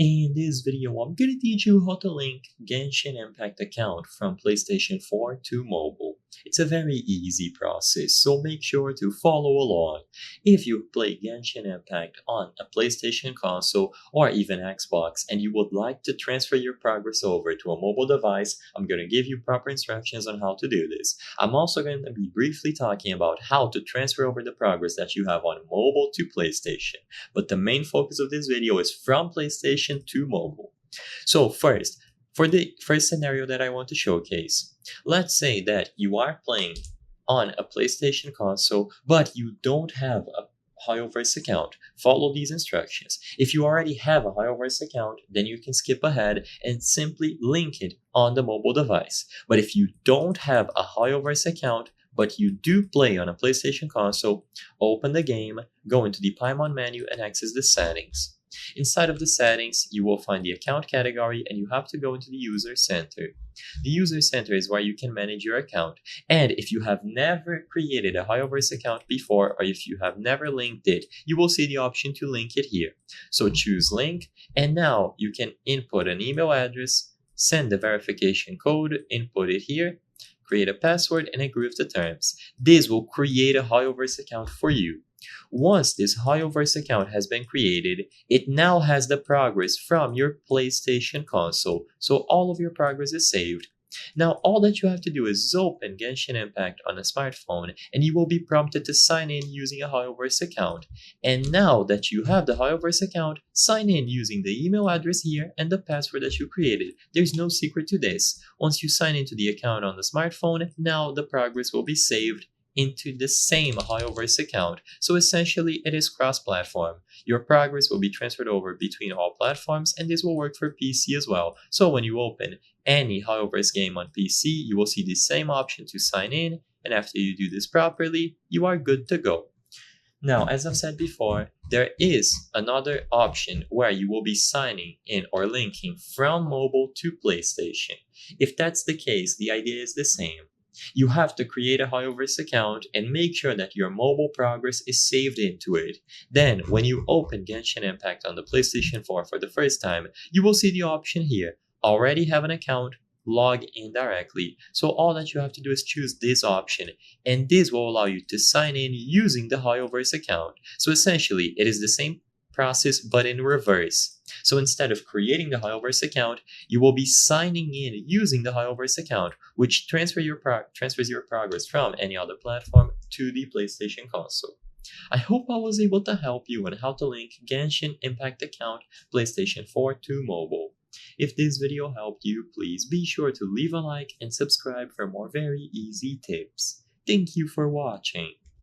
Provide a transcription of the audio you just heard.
In this video, I'm going to teach you how to link Genshin Impact account from PlayStation 4 to mobile. It's a very easy process, so make sure to follow along. If you play Genshin Impact on a PlayStation console or even Xbox and you would like to transfer your progress over to a mobile device, I'm going to give you proper instructions on how to do this. I'm also going to be briefly talking about how to transfer over the progress that you have on mobile to PlayStation. But the main focus of this video is from PlayStation to mobile. So first, for the first scenario that I want to showcase, let's say that you are playing on a PlayStation console, but you don't have a HoYoverse account. Follow these instructions. If you already have a HoYoverse account, then you can skip ahead and simply link it on the mobile device. But if you don't have a HoYoverse account, but you do play on a PlayStation console, open the game, go into the Paimon menu and access the settings. Inside of the settings, you will find the account category and you have to go into the user center. The user center is where you can manage your account. And if you have never created a HoYoverse account before, or if you have never linked it, you will see the option to link it here. So choose link, and now you can input an email address, send the verification code, input it here, create a password, and agree with the terms. This will create a HoYoverse account for you. Once this HoYoverse account has been created, it now has the progress from your PlayStation console, so all of your progress is saved. Now all that you have to do is open Genshin Impact on a smartphone and you will be prompted to sign in using a HoYoverse account. And now that you have the HoYoverse account, sign in using the email address here and the password that you created. There's no secret to this. Once you sign into the account on the smartphone, now the progress will be saved into the same HoYoverse account. So essentially it is cross-platform. Your progress will be transferred over between all platforms, and this will work for PC as well. So when you open any HoYoverse game on PC, you will see the same option to sign in, and after you do this properly, you are good to go. Now, as I've said before, there is another option where you will be signing in or linking from mobile to PlayStation. If that's the case, the idea is the same. You have to create a HoYoverse account and make sure that your mobile progress is saved into it. Then, when you open Genshin Impact on the PlayStation 4 for the first time, you will see the option here, already have an account, log in directly. So all that you have to do is choose this option, and this will allow you to sign in using the HoYoverse account. So essentially, it is the same process but in reverse. So instead of creating the HoYoverse account, you will be signing in using the HoYoverse account, which transfers your progress from any other platform to the PlayStation console. I hope I was able to help you on how to link Genshin Impact account PlayStation 4 to mobile. If this video helped you, please be sure to leave a like and subscribe for more very easy tips. Thank you for watching.